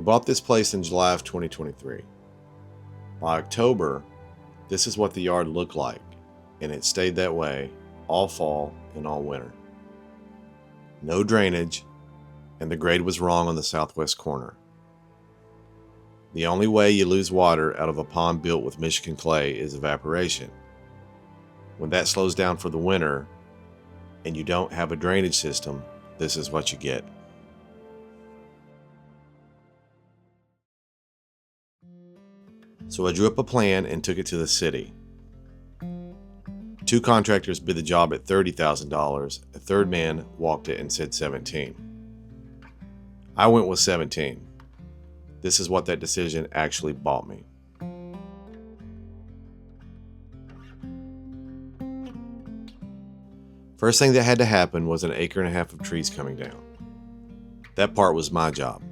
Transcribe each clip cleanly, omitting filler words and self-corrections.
We bought this place in July of 2023. By October, this is what the yard looked like, and it stayed that way all fall and all winter. No drainage, and the grade was wrong on the southwest corner. The only way you lose water out of a pond built with Michigan clay is evaporation. When that slows down for the winter, and you don't have a drainage system, this is what you get. So I drew up a plan and took it to the city. 2 contractors bid the job at $30,000. A third man walked it and said 17. I went with 17. This is what that decision actually bought me. First thing that had to happen was an 1.5 acres of trees coming down. That part was my job.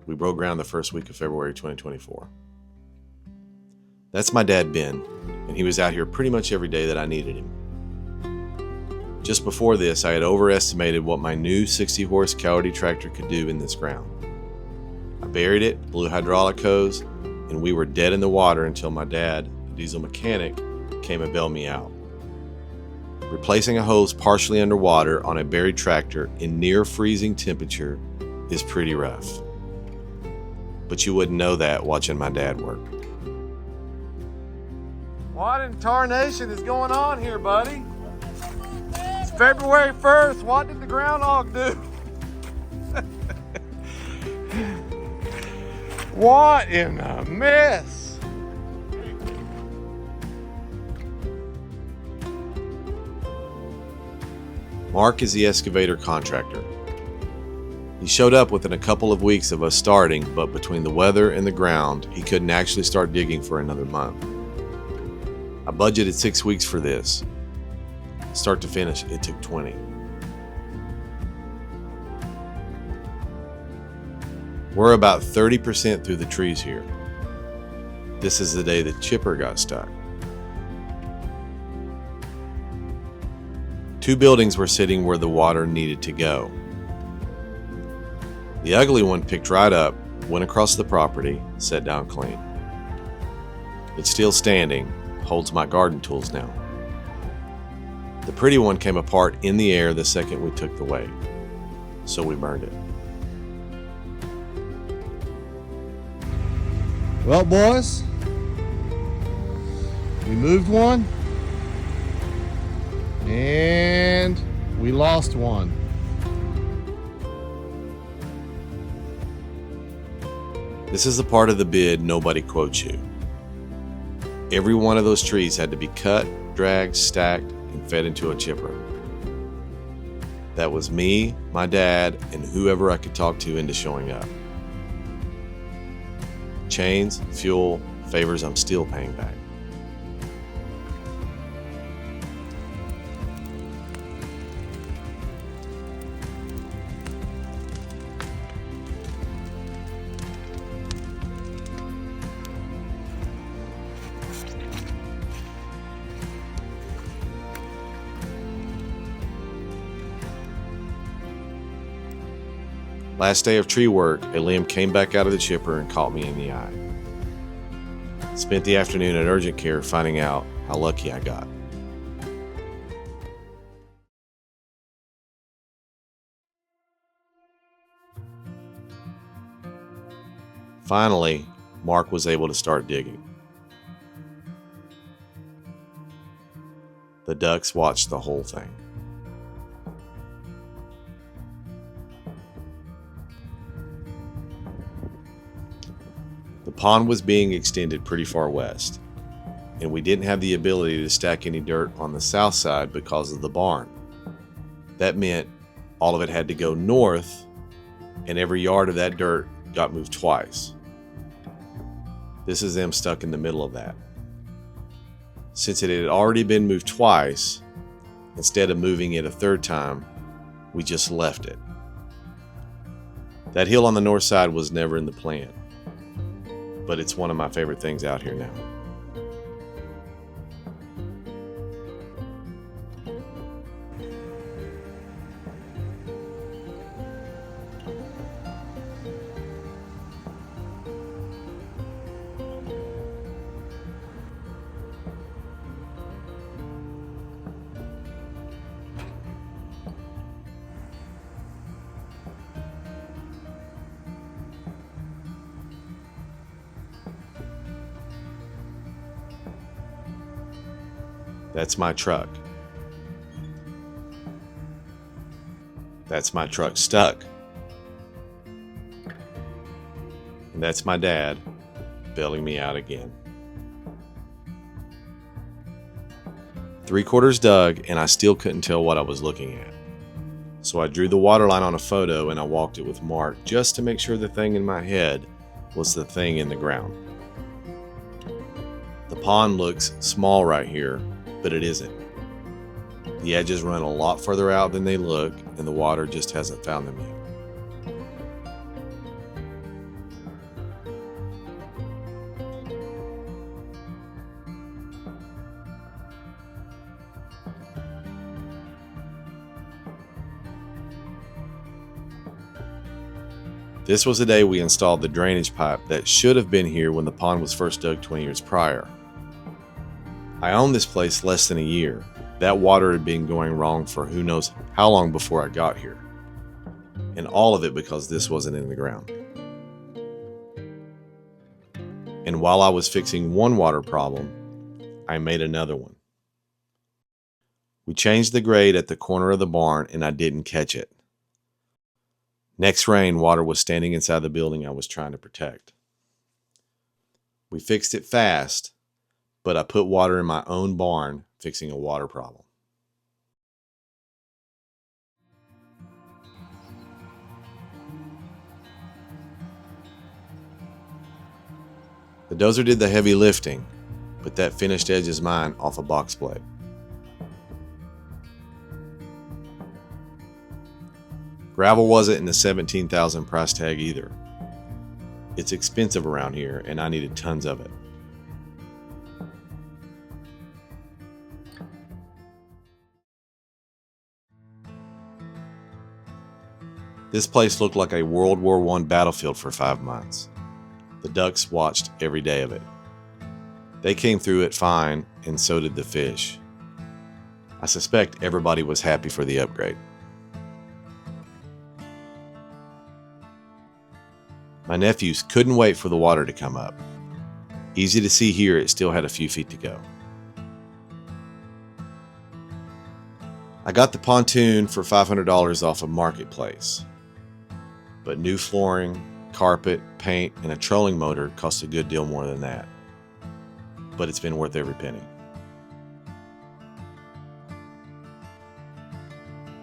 We broke ground the first week of February 2024. That's my dad, Ben, and he was out here pretty much every day that I needed him. Just before this, I had overestimated what my new 60-horse Coyote tractor could do in this ground. I buried it, blew hydraulic hose, and we were dead in the water until my dad, a diesel mechanic, came and bailed me out. Replacing a hose partially underwater on a buried tractor in near freezing temperature is pretty rough. But you wouldn't know that watching my dad work. What in tarnation is going on here, buddy? It's February 1st. What did the groundhog do? What in a mess? Mark is the excavator contractor. He showed up within a couple of weeks of us starting, but between the weather and the ground, he couldn't actually start digging for another month. I budgeted 6 weeks for this. Start to finish, it took 20. We're about 30% through the trees here. This is the day the chipper got stuck. 2 buildings were sitting where the water needed to go. The ugly one picked right up, went across the property, sat down clean. It's still standing, holds my garden tools now. The pretty one came apart in the air the second we took the weight, so we burned it. Well, boys, we moved one and we lost one. This is the part of the bid nobody quotes you. Every one of those trees had to be cut, dragged, stacked, and fed into a chipper. That was me, my dad, and whoever I could talk to into showing up. Chains, fuel, favors I'm still paying back. Last day of tree work, a limb came back out of the chipper and caught me in the eye. Spent the afternoon at urgent care finding out how lucky I got. Finally, Mark was able to start digging. The ducks watched the whole thing. The pond was being extended pretty far west, and we didn't have the ability to stack any dirt on the south side because of the barn. That meant all of it had to go north, and every yard of that dirt got moved twice. This is them stuck in the middle of that. Since it had already been moved twice, instead of moving it a third time, we just left it. That hill on the north side was never in the plan, but it's one of my favorite things out here now. That's my truck. That's my truck stuck. And that's my dad bailing me out again. 3/4 dug, and I still couldn't tell what I was looking at. So I drew the water line on a photo and I walked it with Mark just to make sure the thing in my head was the thing in the ground. The pond looks small right here, but it isn't. The edges run a lot further out than they look, and the water just hasn't found them yet. This was the day we installed the drainage pipe that should have been here when the pond was first dug 20 years prior. I owned this place less than a year. That water had been going wrong for who knows how long before I got here. And all of it because this wasn't in the ground. And while I was fixing one water problem, I made another one. We changed the grade at the corner of the barn and I didn't catch it. Next rain, water was standing inside the building I was trying to protect. We fixed it fast, but I put water in my own barn fixing a water problem. The dozer did the heavy lifting, but that finished edge is mine off a box blade. Gravel wasn't in the $17,000 price tag either. It's expensive around here and I needed tons of it. This place looked like a World War I battlefield for 5 months. The ducks watched every day of it. They came through it fine, and so did the fish. I suspect everybody was happy for the upgrade. My nephews couldn't wait for the water to come up. Easy to see here, it still had a few feet to go. I got the pontoon for $500 off of Marketplace. But new flooring, carpet, paint, and a trolling motor cost a good deal more than that. But it's been worth every penny.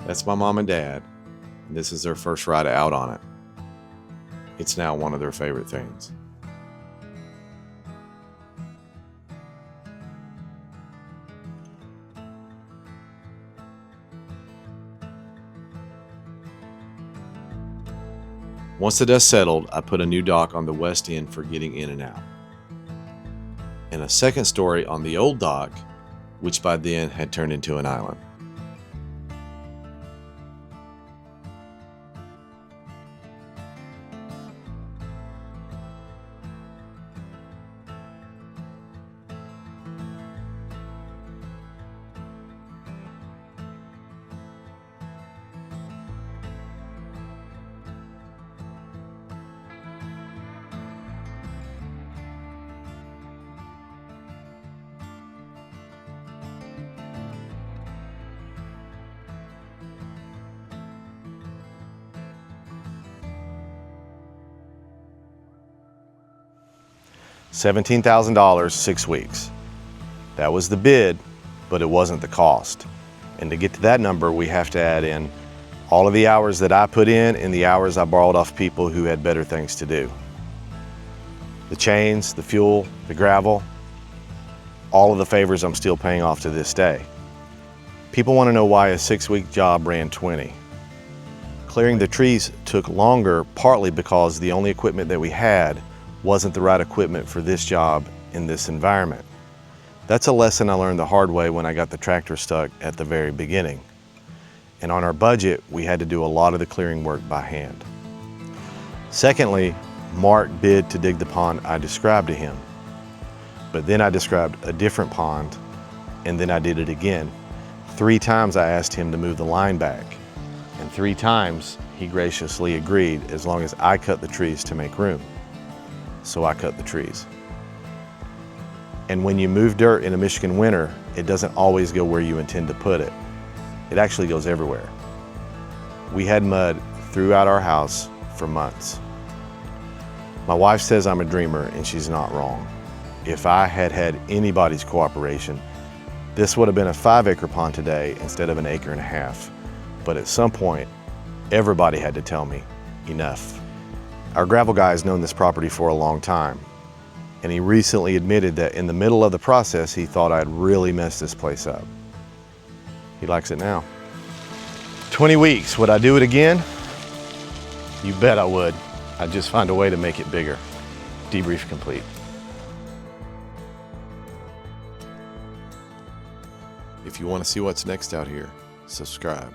That's my mom and dad, and this is their first ride out on it. It's now one of their favorite things. Once the dust settled, I put a new dock on the west end for getting in and out. And a second story on the old dock, which by then had turned into an island. $17,000, 6 weeks. That was the bid, but it wasn't the cost. And to get to that number, we have to add in all of the hours that I put in and the hours I borrowed off people who had better things to do. The chains, the fuel, the gravel, all of the favors I'm still paying off to this day. People want to know why a 6-week job ran 20. Clearing the trees took longer, partly because the only equipment that we had wasn't the right equipment for this job in this environment. That's a lesson I learned the hard way when I got the tractor stuck at the very beginning. And on our budget, we had to do a lot of the clearing work by hand. Secondly, Mark bid to dig the pond I described to him. But then I described a different pond, and then I did it again. 3 times I asked him to move the line back, and 3 times he graciously agreed as long as I cut the trees to make room. So I cut the trees. And when you move dirt in a Michigan winter, it doesn't always go where you intend to put it. It actually goes everywhere. We had mud throughout our house for months. My wife says I'm a dreamer, and she's not wrong. If I had had anybody's cooperation, this would have been a 5-acre pond today instead of an 1.5 acres. But at some point, everybody had to tell me, enough. Our gravel guy has known this property for a long time, and he recently admitted that in the middle of the process, he thought I'd really messed this place up. He likes it now. 20 weeks, would I do it again? You bet I would. I'd just find a way to make it bigger. Debrief complete. If you want to see what's next out here, subscribe.